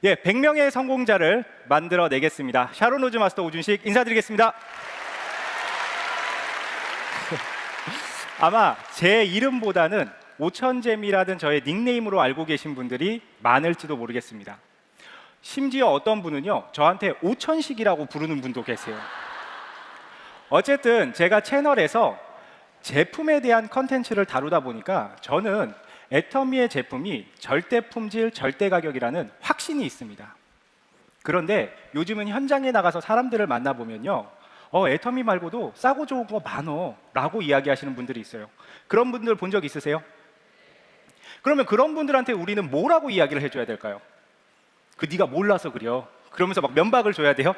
예, 100명의 성공자를 만들어내겠습니다. 샤론 로즈 마스터 오준식 인사드리겠습니다. 아마 제 이름보다는 오천잼이라는 저의 닉네임으로 알고 계신 분들이 많을지도 모르겠습니다. 심지어 어떤 분은요, 저한테 오천식이라고 부르는 분도 계세요. 어쨌든 제가 채널에서 제품에 대한 컨텐츠를 다루다 보니까 저는 애터미의 제품이 절대 품질, 절대 가격이라는 확신이 있습니다. 그런데 요즘은 현장에 나가서 사람들을 만나보면요, 애터미 말고도 싸고 좋은 거 많어 라고 이야기하시는 분들이 있어요. 그런 분들 본 적 있으세요? 그러면 그런 분들한테 우리는 뭐라고 이야기를 해줘야 될까요? 네가 몰라서 그래요. 그러면서 막 면박을 줘야 돼요?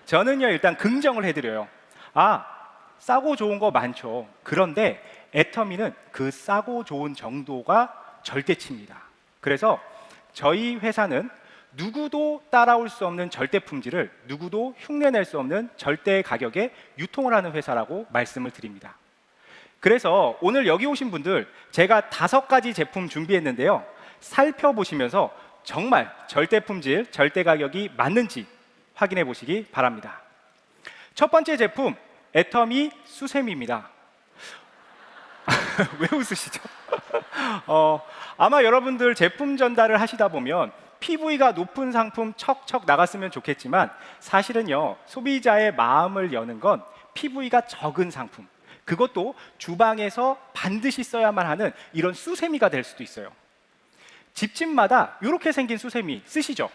저는요, 일단 긍정을 해드려요. 싸고 좋은 거 많죠. 그런데 애터미는 그 싸고 좋은 정도가 절대치입니다. 그래서 저희 회사는 누구도 따라올 수 없는 절대 품질을 누구도 흉내낼 수 없는 절대 가격에 유통을 하는 회사라고 말씀을 드립니다. 그래서 오늘 여기 오신 분들 제가 5가지 제품 준비했는데요, 살펴보시면서 정말 절대 품질, 절대 가격이 맞는지 확인해 보시기 바랍니다. 첫 번째 제품, 애터미 수세미입니다. 왜 웃으시죠? 아마 여러분들 제품 전달을 하시다 보면 PV가 높은 상품 척척 나갔으면 좋겠지만, 사실은요, 소비자의 마음을 여는 건 PV가 적은 상품, 그것도 주방에서 반드시 써야만 하는 이런 수세미가 될 수도 있어요. 집집마다 이렇게 생긴 수세미 쓰시죠?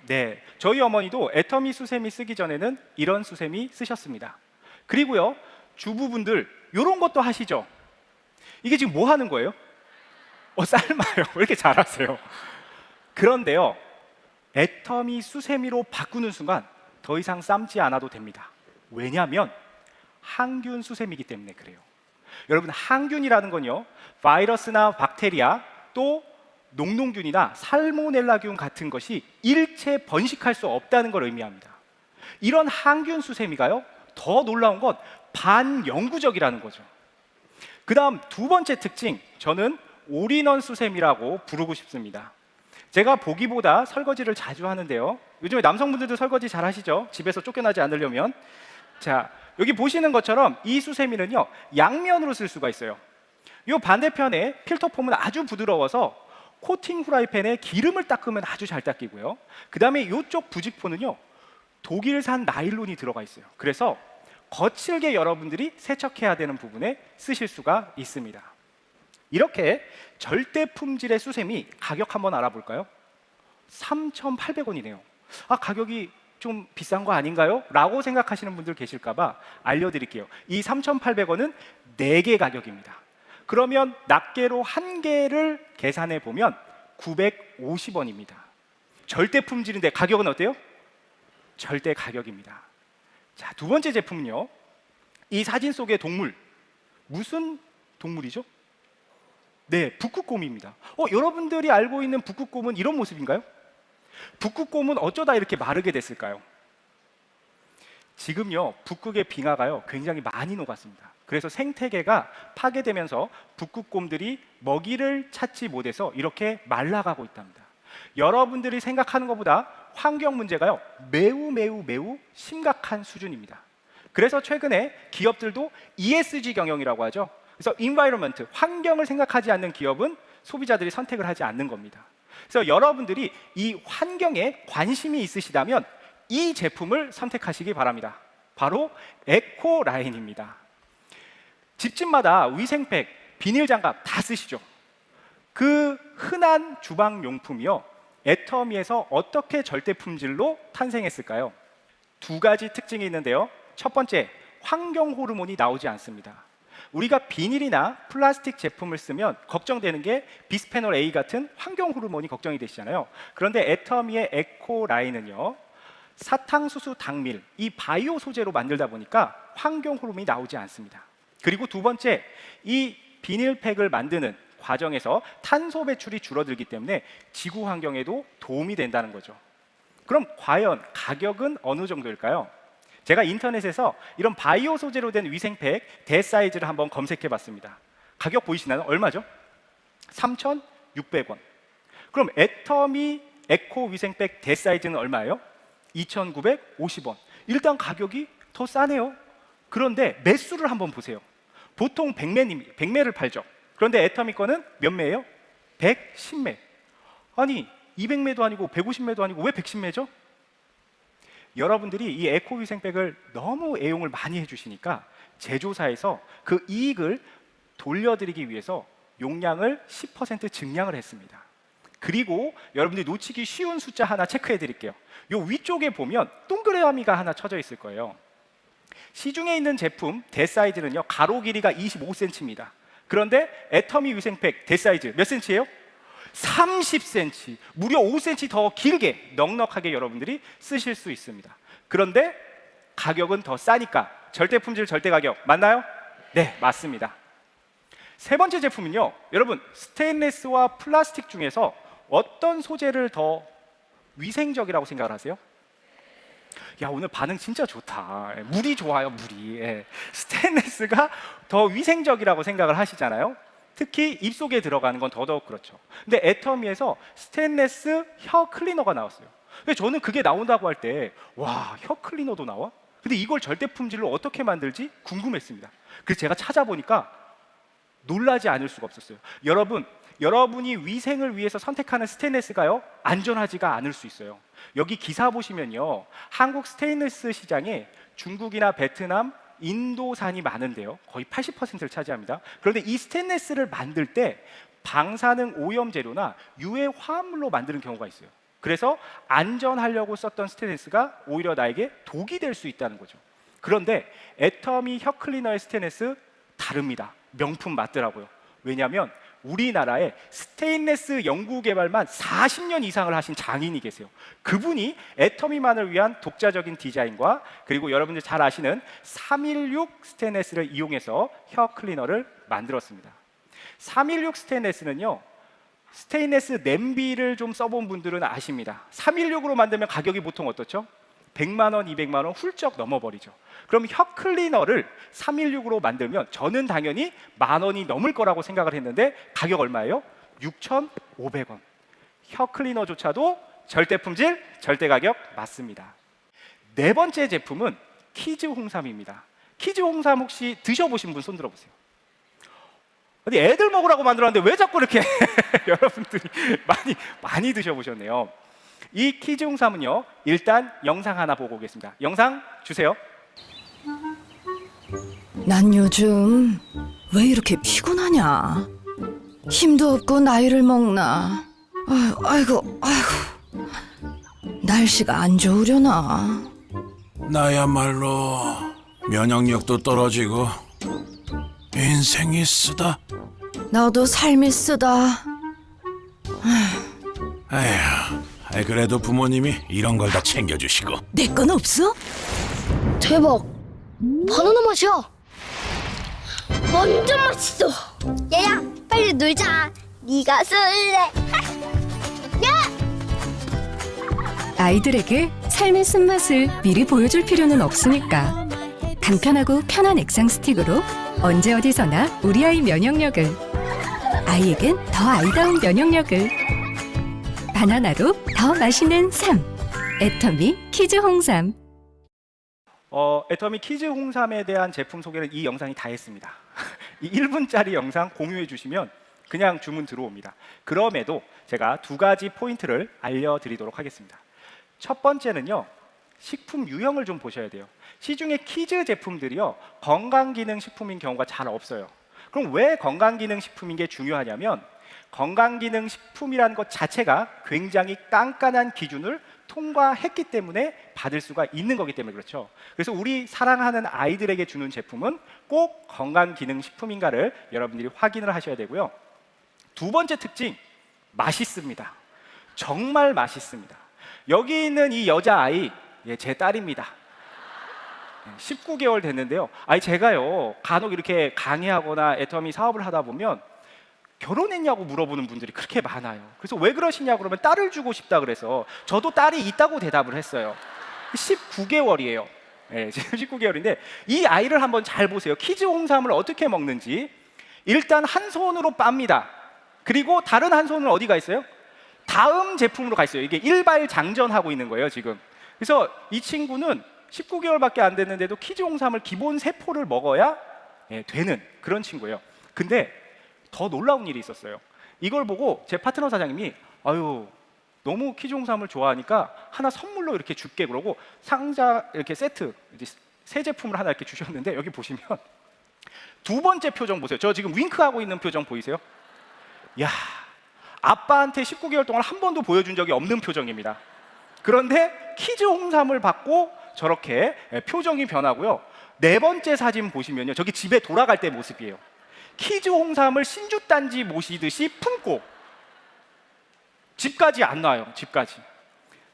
네, 저희 어머니도 애터미 수세미 쓰기 전에는 이런 수세미 쓰셨습니다. 그리고요, 주부분들 이런 것도 하시죠? 이게 지금 뭐 하는 거예요? 삶아요. 왜 이렇게 잘하세요? 그런데요, 애터미 수세미로 바꾸는 순간 더 이상 삶지 않아도 됩니다. 왜냐하면 항균 수세미이기 때문에 그래요. 여러분, 항균이라는 건요, 바이러스나 박테리아, 또 농농균이나 살모넬라균 같은 것이 일체 번식할 수 없다는 걸 의미합니다. 이런 항균 수세미가요, 더 놀라운 건 반영구적이라는 거죠. 그 다음 두 번째 특징, 저는 올인원 수세미라고 부르고 싶습니다. 제가 보기보다 설거지를 자주 하는데요, 요즘에 남성분들도 설거지 잘 하시죠? 집에서 쫓겨나지 않으려면. 자, 여기 보시는 것처럼 이 수세미는요, 양면으로 쓸 수가 있어요. 이 반대편에 필터폼은 아주 부드러워서 코팅 후라이팬에 기름을 닦으면 아주 잘 닦이고요, 그 다음에 이쪽 부직포는요, 독일산 나일론이 들어가 있어요. 그래서 거칠게 여러분들이 세척해야 되는 부분에 쓰실 수가 있습니다. 이렇게 절대 품질의 수세미 가격 한번 알아볼까요? 3,800원이네요. 가격이 좀 비싼 거 아닌가요? 라고 생각하시는 분들 계실까봐 알려드릴게요. 이 3,800원은 4개 가격입니다. 그러면 낱개로 1개를 계산해 보면 950원입니다. 절대 품질인데 가격은 어때요? 절대 가격입니다. 자, 두 번째 제품은요, 이 사진 속의 동물, 무슨 동물이죠? 네, 북극곰입니다. 여러분들이 알고 있는 북극곰은 이런 모습인가요? 북극곰은 어쩌다 이렇게 마르게 됐을까요? 지금요, 북극의 빙하가요, 굉장히 많이 녹았습니다. 그래서 생태계가 파괴되면서 북극곰들이 먹이를 찾지 못해서 이렇게 말라가고 있답니다. 여러분들이 생각하는 것보다 환경 문제가요, 매우 심각한 수준입니다. 그래서 최근에 기업들도 ESG 경영이라고 하죠. 그래서 environment, 환경을 생각하지 않는 기업은 소비자들이 선택을 하지 않는 겁니다. 그래서 여러분들이 이 환경에 관심이 있으시다면 이 제품을 선택하시기 바랍니다. 바로 에코라인입니다. 집집마다 위생팩, 비닐장갑 다 쓰시죠? 그 흔한 주방용품이요, 애터미에서 어떻게 절대 품질로 탄생했을까요? 2가지 특징이 있는데요, 첫 번째, 환경 호르몬이 나오지 않습니다. 우리가 비닐이나 플라스틱 제품을 쓰면 걱정되는 게 비스페놀 A 같은 환경 호르몬이 걱정이 되시잖아요. 그런데 애터미의 에코라인은요, 사탕수수 당밀, 이 바이오 소재로 만들다 보니까 환경 호르몬이 나오지 않습니다. 그리고 두 번째, 이 비닐팩을 만드는 과정에서 탄소 배출이 줄어들기 때문에 지구 환경에도 도움이 된다는 거죠. 그럼 과연 가격은 어느 정도일까요? 제가 인터넷에서 이런 바이오 소재로 된 위생팩 대사이즈를 한번 검색해 봤습니다. 가격 보이시나요? 얼마죠? 3,600원. 그럼 애터미 에코 위생백 대사이즈는 얼마예요? 2,950원. 일단 가격이 더 싸네요. 그런데 매수를 한번 보세요. 보통 100매를 팔죠. 그런데 애터미 거는 몇 매예요? 110매. 아니 200매도 아니고 150매도 아니고 왜 110매죠? 여러분들이 이 에코 위생백을 너무 애용을 많이 해주시니까 제조사에서 그 이익을 돌려드리기 위해서 용량을 10% 증량을 했습니다. 그리고 여러분들이 놓치기 쉬운 숫자 하나 체크해 드릴게요. 요 위쪽에 보면 동그라미가 하나 쳐져 있을 거예요. 시중에 있는 제품 대사이즈는요 가로 길이가 25cm입니다. 그런데 애터미 위생팩 대사이즈 몇 cm예요? 30cm, 무려 5cm 더 길게 넉넉하게 여러분들이 쓰실 수 있습니다. 그런데 가격은 더 싸니까 절대 품질 절대 가격 맞나요? 네, 맞습니다. 세 번째 제품은요, 여러분 스테인리스와 플라스틱 중에서 어떤 소재를 더 위생적이라고 생각을 하세요? 야, 오늘 반응 진짜 좋다. 물이 좋아요, 물이. 스테인리스가 더 위생적이라고 생각을 하시잖아요. 특히 입속에 들어가는 건 더더욱 그렇죠. 근데 애터미에서 스테인리스 혀 클리너가 나왔어요. 근데 저는 그게 나온다고 할 때 와, 혀 클리너도 나와? 근데 이걸 절대 품질로 어떻게 만들지 궁금했습니다. 그래서 제가 찾아보니까 놀라지 않을 수가 없었어요. 여러분이 위생을 위해서 선택하는 스테인리스가요 안전하지가 않을 수 있어요. 여기 기사 보시면요, 한국 스테인리스 시장에 중국이나 베트남, 인도산이 많은데요, 거의 80%를 차지합니다. 그런데 이 스테인리스를 만들 때 방사능 오염 재료나 유해 화합물로 만드는 경우가 있어요. 그래서 안전하려고 썼던 스테인리스가 오히려 나에게 독이 될 수 있다는 거죠. 그런데 애터미 혀 클리너의 스테인리스 다릅니다. 명품 맞더라고요. 왜냐하면 우리나라에 스테인리스 연구 개발만 40년 이상을 하신 장인이 계세요. 그분이 애터미만을 위한 독자적인 디자인과 그리고 여러분들 잘 아시는 316 스테인리스를 이용해서 혀 클리너를 만들었습니다. 316 스테인리스는요, 스테인리스 냄비를 좀 써본 분들은 아십니다. 316으로 만들면 가격이 보통 어떻죠? 100만 원, 200만 원 훌쩍 넘어버리죠. 그럼 혀 클리너를 316으로 만들면 저는 당연히 10,000원이 넘을 거라고 생각을 했는데 가격 얼마예요? 6,500원. 혀 클리너조차도 절대 품질, 절대 가격 맞습니다. 네 번째 제품은 키즈 홍삼입니다. 키즈 홍삼 혹시 드셔보신 분 손 들어보세요. 어디 애들 먹으라고 만들었는데 왜 자꾸 이렇게 여러분들이 많이 드셔보셨네요. 이 키즈 홍삼은요, 일단 영상 하나 보고 오겠습니다. 영상 주세요. 난 요즘 왜 이렇게 피곤하냐? 힘도 없고 나이를 먹나? 아이고. 날씨가 안 좋으려나? 나야말로 면역력도 떨어지고 인생이 쓰다. 나도 삶이 쓰다. 에휴, 그래도 부모님이 이런 걸 다 챙겨주시고. 내 건 없어? 대박! 바나나 맛이야! 완전 맛있어! 얘야, 빨리 놀자! 네가 쓸래! 아이들에게 삶의 쓴맛을 미리 보여줄 필요는 없으니까 간편하고 편한 액상 스틱으로 언제 어디서나 우리 아이 면역력을, 아이에겐 더 아이다운 면역력을, 바나나로 더 맛있는 삶, 애터미 키즈 홍삼. 애터미 키즈 홍삼에 대한 제품 소개를 이 영상이 다 했습니다. 이 1분짜리 영상 공유해 주시면 그냥 주문 들어옵니다. 그럼에도 제가 두 가지 포인트를 알려드리도록 하겠습니다. 첫 번째는요, 식품 유형을 좀 보셔야 돼요. 시중에 키즈 제품들이요, 건강기능식품인 경우가 잘 없어요. 그럼 왜 건강기능식품인 게 중요하냐면, 건강기능식품이라는 것 자체가 굉장히 깐깐한 기준을 통과했기 때문에 받을 수가 있는 거기 때문에 그렇죠. 그래서 우리 사랑하는 아이들에게 주는 제품은 꼭 건강기능식품인가를 여러분들이 확인을 하셔야 되고요. 두 번째 특징, 맛있습니다. 정말 맛있습니다. 여기 있는 이 여자아이, 제 딸입니다. 19개월 됐는데요. 제가요, 간혹 이렇게 강의하거나 애터미 사업을 하다 보면 결혼했냐고 물어보는 분들이 그렇게 많아요. 그래서 왜 그러시냐고 그러면 딸을 주고 싶다 그래서 저도 딸이 있다고 대답을 했어요. 19개월이에요. 지금 19개월인데 이 아이를 한번 잘 보세요. 키즈 홍삼을 어떻게 먹는지. 일단 한 손으로 빱니다. 그리고 다른 한 손은 어디가 있어요? 다음 제품으로 가 있어요. 이게 일발장전하고 있는 거예요, 지금. 그래서 이 친구는 19개월밖에 안 됐는데도 키즈 홍삼을 기본 3포를 먹어야 되는 그런 친구예요. 근데 더 놀라운 일이 있었어요. 이걸 보고 제 파트너 사장님이 아유, 너무 키즈 홍삼을 좋아하니까 하나 선물로 이렇게 줄게 그러고 상자 이렇게 세트 이제 새 제품을 하나 이렇게 주셨는데 여기 보시면 두 번째 표정 보세요. 저 지금 윙크하고 있는 표정 보이세요? 야, 아빠한테 19개월 동안 한 번도 보여준 적이 없는 표정입니다. 그런데 키즈 홍삼을 받고 저렇게 표정이 변하고요. 네 번째 사진 보시면요, 저기 집에 돌아갈 때 모습이에요. 키즈 홍삼을 신주단지 모시듯이 품고 집까지 안 놔요. 집까지.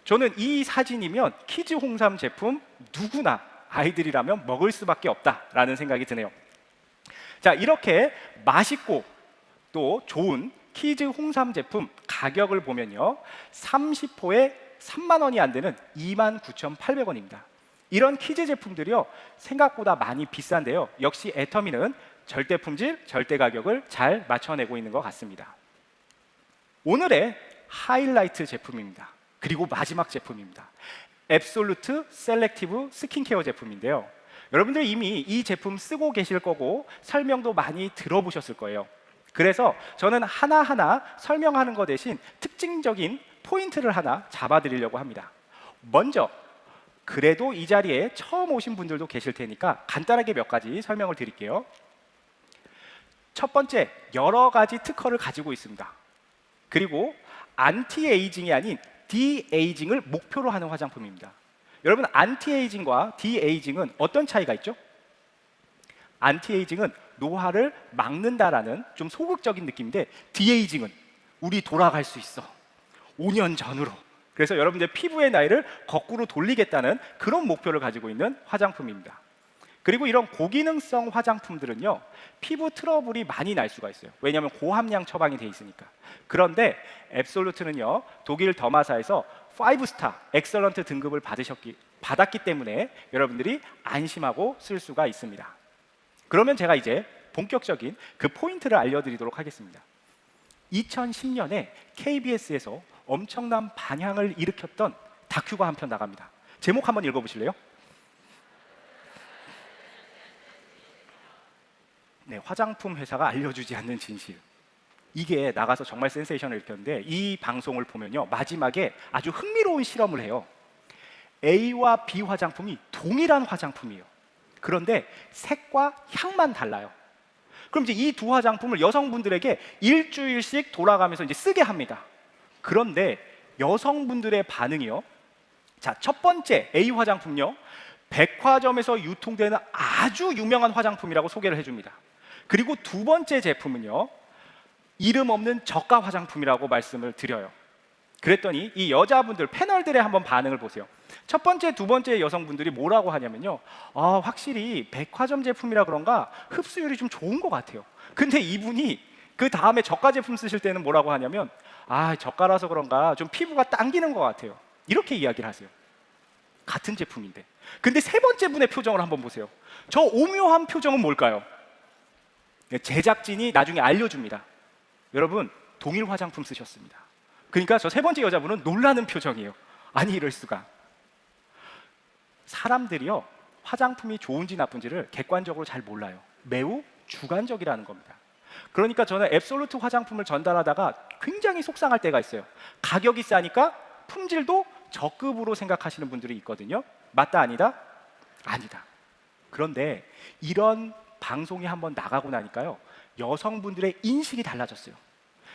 저는 이 사진이면 키즈 홍삼 제품 누구나 아이들이라면 먹을 수밖에 없다라는 생각이 드네요. 자, 이렇게 맛있고 또 좋은 키즈 홍삼 제품 가격을 보면요, 30포에 3만 원이 안 되는 29,800원입니다. 이런 키즈 제품들이요, 생각보다 많이 비싼데요, 역시 애터미는 절대 품질, 절대 가격을 잘 맞춰내고 있는 것 같습니다. 오늘의 하이라이트 제품입니다. 그리고 마지막 제품입니다. 앱솔루트 셀렉티브 스킨케어 제품인데요, 여러분들 이미 이 제품 쓰고 계실 거고 설명도 많이 들어보셨을 거예요. 그래서 저는 하나하나 설명하는 것 대신 특징적인 포인트를 하나 잡아드리려고 합니다. 먼저 그래도 이 자리에 처음 오신 분들도 계실 테니까 간단하게 몇 가지 설명을 드릴게요. 첫 번째, 여러 가지 특허를 가지고 있습니다. 그리고 안티에이징이 아닌 디에이징을 목표로 하는 화장품입니다. 여러분, 안티에이징과 디에이징은 어떤 차이가 있죠? 안티에이징은 노화를 막는다라는 좀 소극적인 느낌인데, 디에이징은 우리 돌아갈 수 있어, 5년 전으로. 그래서 여러분들 피부의 나이를 거꾸로 돌리겠다는 그런 목표를 가지고 있는 화장품입니다. 그리고 이런 고기능성 화장품들은요, 피부 트러블이 많이 날 수가 있어요. 왜냐하면 고함량 처방이 돼 있으니까. 그런데 앱솔루트는요, 독일 더마사에서 5스타 엑설런트 등급을 받았기 때문에 여러분들이 안심하고 쓸 수가 있습니다. 그러면 제가 이제 본격적인 그 포인트를 알려드리도록 하겠습니다. 2010년에 KBS에서 엄청난 반향을 일으켰던 다큐가 한 편 나갑니다. 제목 한번 읽어보실래요? 네, 화장품 회사가 알려주지 않는 진실. 이게 나가서 정말 센세이션을 일으켰는데, 이 방송을 보면요, 마지막에 아주 흥미로운 실험을 해요. A와 B 화장품이 동일한 화장품이에요. 그런데 색과 향만 달라요. 그럼 이제 이 두 화장품을 여성분들에게 일주일씩 돌아가면서 이제 쓰게 합니다. 그런데 여성분들의 반응이요, 자, 첫 번째 A 화장품요, 백화점에서 유통되는 아주 유명한 화장품이라고 소개를 해줍니다. 그리고 두 번째 제품은요, 이름 없는 저가 화장품이라고 말씀을 드려요. 그랬더니 이 여자분들 패널들의 한번 반응을 보세요. 첫 번째, 두 번째 여성분들이 뭐라고 하냐면요, 아, 확실히 백화점 제품이라 그런가 흡수율이 좀 좋은 것 같아요. 근데 이분이 그 다음에 저가 제품 쓰실 때는 뭐라고 하냐면, 아, 저가라서 그런가 좀 피부가 당기는 것 같아요. 이렇게 이야기를 하세요. 같은 제품인데. 근데 세 번째 분의 표정을 한번 보세요. 저 오묘한 표정은 뭘까요? 제작진이 나중에 알려줍니다. 여러분, 동일 화장품 쓰셨습니다. 그러니까 저 세 번째 여자분은 놀라는 표정이에요. 아니, 이럴 수가. 사람들이요, 화장품이 좋은지 나쁜지를 객관적으로 잘 몰라요. 매우 주관적이라는 겁니다. 그러니까 저는 앱솔루트 화장품을 전달하다가 굉장히 속상할 때가 있어요. 가격이 싸니까 품질도 저급으로 생각하시는 분들이 있거든요. 맞다, 아니다? 아니다. 그런데 이런 방송이 한번 나가고 나니까요, 여성분들의 인식이 달라졌어요.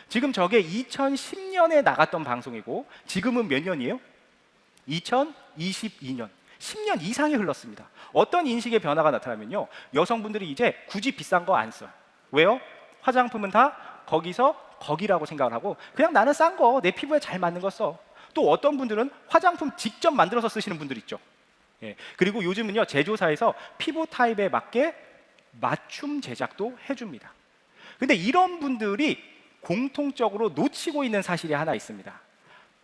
지금 저게 2010년에 나갔던 방송이고 지금은 몇 년이에요? 2022년. 10년 이상이 흘렀습니다. 어떤 인식의 변화가 나타나면요, 여성분들이 이제 굳이 비싼 거 안 써요. 왜요? 화장품은 다 거기서 거기라고 생각을 하고 그냥 나는 싼 거 내 피부에 잘 맞는 거 써. 또 어떤 분들은 화장품 직접 만들어서 쓰시는 분들 있죠. 예. 그리고 요즘은요, 제조사에서 피부 타입에 맞게 맞춤 제작도 해줍니다. 근데 이런 분들이 공통적으로 놓치고 있는 사실이 하나 있습니다.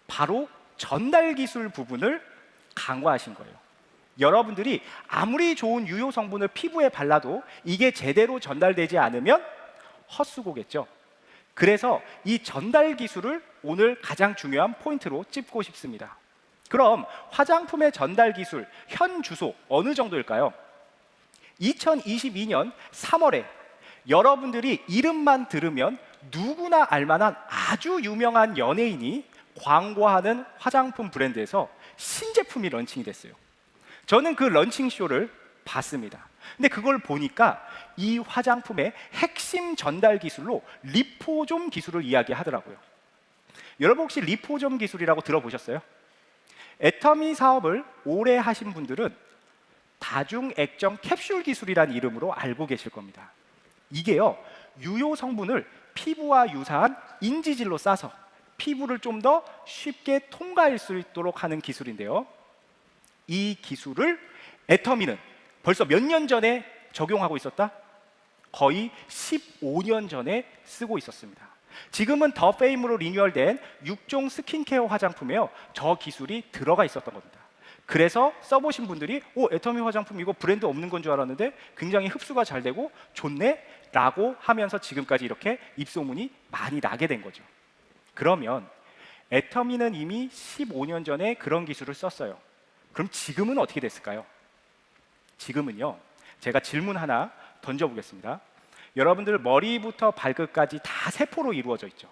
바로 전달 기술 부분을 간과하신 거예요. 여러분들이 아무리 좋은 유효 성분을 피부에 발라도 이게 제대로 전달되지 않으면 헛수고겠죠. 그래서 이 전달 기술을 오늘 가장 중요한 포인트로 찝고 싶습니다. 그럼 화장품의 전달 기술 현 주소 어느 정도일까요? 2022년 3월에 여러분들이 이름만 들으면 누구나 알만한 아주 유명한 연예인이 광고하는 화장품 브랜드에서 신제품이 런칭이 됐어요. 저는 그 런칭 쇼를 봤습니다. 근데 그걸 보니까 이 화장품의 핵심 전달 기술로 리포좀 기술을 이야기하더라고요. 여러분 혹시 리포좀 기술이라고 들어보셨어요? 애터미 사업을 오래 하신 분들은 다중액정 캡슐 기술이라는 이름으로 알고 계실 겁니다. 이게요, 유효 성분을 피부와 유사한 인지질로 싸서 피부를 좀 더 쉽게 통과할 수 있도록 하는 기술인데요. 이 기술을 애터미는 벌써 몇 년 전에 적용하고 있었다? 거의 15년 전에 쓰고 있었습니다. 지금은 더 페임으로 리뉴얼된 6종 스킨케어 화장품에요, 저 기술이 들어가 있었던 겁니다. 그래서 써보신 분들이 애터미 화장품 이거 브랜드 없는 건 줄 알았는데 굉장히 흡수가 잘 되고 좋네? 라고 하면서 지금까지 이렇게 입소문이 많이 나게 된 거죠. 그러면 애터미는 이미 15년 전에 그런 기술을 썼어요. 그럼 지금은 어떻게 됐을까요? 지금은요, 제가 질문 하나 던져보겠습니다. 여러분들 머리부터 발끝까지 다 세포로 이루어져 있죠.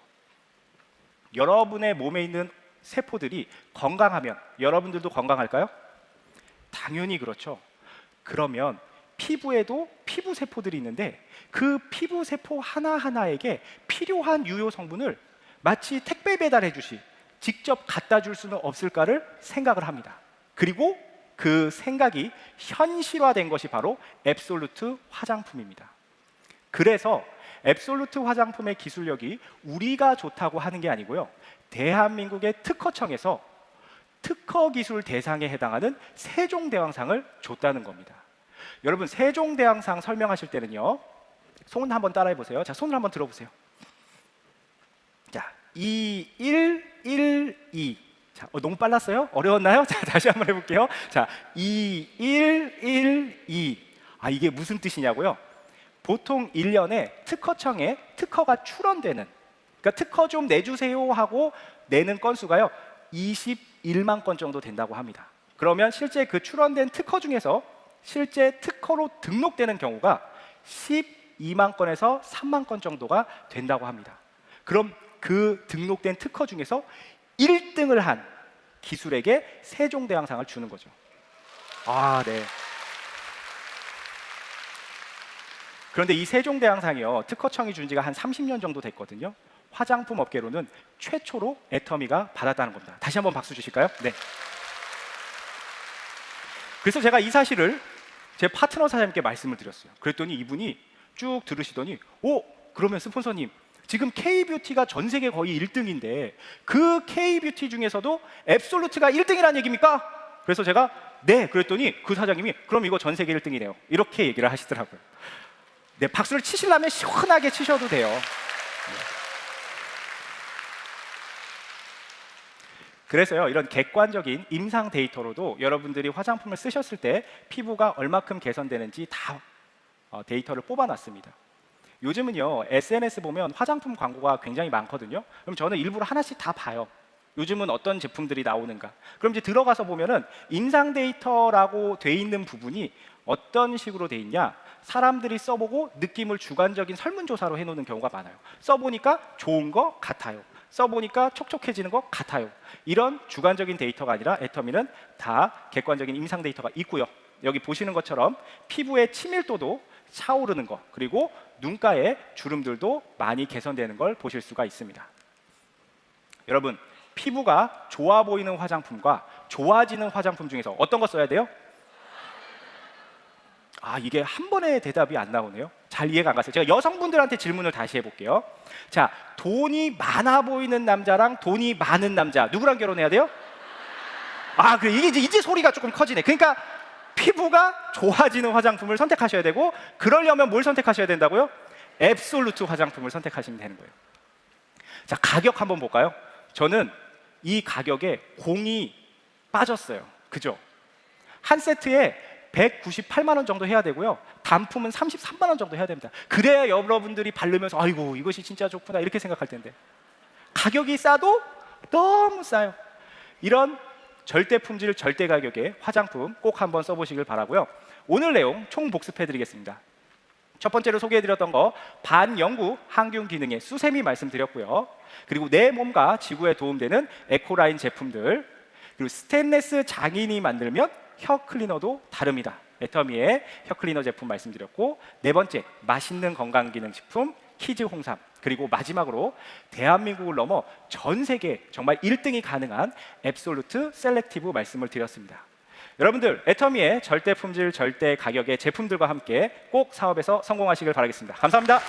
여러분의 몸에 있는 세포들이 건강하면 여러분들도 건강할까요? 당연히 그렇죠. 그러면 피부에도 피부 세포들이 있는데 그 피부 세포 하나하나에게 필요한 유효 성분을 마치 택배 배달해 주시 직접 갖다 줄 수는 없을까를 생각을 합니다. 그리고 그 생각이 현실화된 것이 바로 앱솔루트 화장품입니다. 그래서 앱솔루트 화장품의 기술력이 우리가 좋다고 하는 게 아니고요, 대한민국의 특허청에서 특허 기술 대상에 해당하는 세종대왕상을 줬다는 겁니다. 여러분, 세종대왕상 설명하실 때는요, 손 한번 따라해 보세요. 자, 손을 한번 들어보세요. 자, 2, 1, 1, 2. 자, 너무 빨랐어요? 어려웠나요? 자, 다시 한번 해볼게요. 자, 2, 1, 1, 2. 아, 이게 무슨 뜻이냐고요? 보통 1년에 특허청에 특허가 출원되는, 그러니까 특허 좀 내주세요 하고 내는 건수가요 21만 건 정도 된다고 합니다. 그러면 실제 그 출원된 특허 중에서 실제 특허로 등록되는 경우가 12만 건에서 3만 건 정도가 된다고 합니다. 그럼 그 등록된 특허 중에서 1등을 한 기술에게 세종대왕상을 주는 거죠. 아, 네. 그런데 이 세종대왕상이요, 특허청이 준 지가 한 30년 정도 됐거든요. 화장품 업계로는 최초로 애터미가 받았다는 겁니다. 다시 한번 박수 주실까요? 네. 그래서 제가 이 사실을 제 파트너 사장님께 말씀을 드렸어요. 그랬더니 이분이 쭉 들으시더니 그러면 스폰서님, 지금 K-뷰티가 전 세계 거의 1등인데 그 K-뷰티 중에서도 앱솔루트가 1등이라는 얘기입니까? 그래서 제가 네, 그랬더니 그 사장님이 그럼 이거 전 세계 1등이네요, 이렇게 얘기를 하시더라고요. 네, 박수를 치시려면 시원하게 치셔도 돼요. 그래서요, 이런 객관적인 임상 데이터로도 여러분들이 화장품을 쓰셨을 때 피부가 얼마큼 개선되는지 다 데이터를 뽑아놨습니다. 요즘은요, SNS 보면 화장품 광고가 굉장히 많거든요. 그럼 저는 일부러 하나씩 다 봐요. 요즘은 어떤 제품들이 나오는가. 그럼 이제 들어가서 보면은 임상 데이터라고 돼 있는 부분이 어떤 식으로 돼 있냐, 사람들이 써보고 느낌을 주관적인 설문조사로 해놓는 경우가 많아요. 써보니까 좋은 거 같아요, 써보니까 촉촉해지는 것 같아요. 이런 주관적인 데이터가 아니라 애터미는 다 객관적인 임상 데이터가 있고요. 여기 보시는 것처럼 피부의 친밀도도 차오르는 것, 그리고 눈가의 주름들도 많이 개선되는 걸 보실 수가 있습니다. 여러분, 피부가 좋아 보이는 화장품과 좋아지는 화장품 중에서 어떤 거 써야 돼요? 이게 한 번에 대답이 안 나오네요. 잘 이해가 안 갔어요. 제가 여성분들한테 질문을 다시 해볼게요. 자, 돈이 많아 보이는 남자랑 돈이 많은 남자, 누구랑 결혼해야 돼요? 그래, 이제 소리가 조금 커지네. 그러니까 피부가 좋아지는 화장품을 선택하셔야 되고, 그러려면 뭘 선택하셔야 된다고요? 앱솔루트 화장품을 선택하시면 되는 거예요. 자, 가격 한번 볼까요? 저는 이 가격에 공이 빠졌어요. 그죠? 한 세트에 198만 원 정도 해야 되고요. 단품은 33만 원 정도 해야 됩니다. 그래야 여러분들이 바르면서 아이고 이것이 진짜 좋구나 이렇게 생각할 텐데 가격이 싸도 너무 싸요. 이런 절대 품질 절대 가격의 화장품 꼭 한번 써보시길 바라고요. 오늘 내용 총 복습해드리겠습니다. 첫 번째로 소개해드렸던 거 반영구 항균 기능의 수세미 말씀드렸고요. 그리고 내 몸과 지구에 도움되는 에코라인 제품들, 그리고 스테인레스 장인이 만들면 혀 클리너도 다릅니다. 애터미의 혀 클리너 제품 말씀드렸고, 네 번째 맛있는 건강기능식품 키즈 홍삼, 그리고 마지막으로 대한민국을 넘어 전 세계 정말 1등이 가능한 앱솔루트 셀렉티브 말씀을 드렸습니다. 여러분들 애터미의 절대 품질 절대 가격의 제품들과 함께 꼭 사업에서 성공하시길 바라겠습니다. 감사합니다.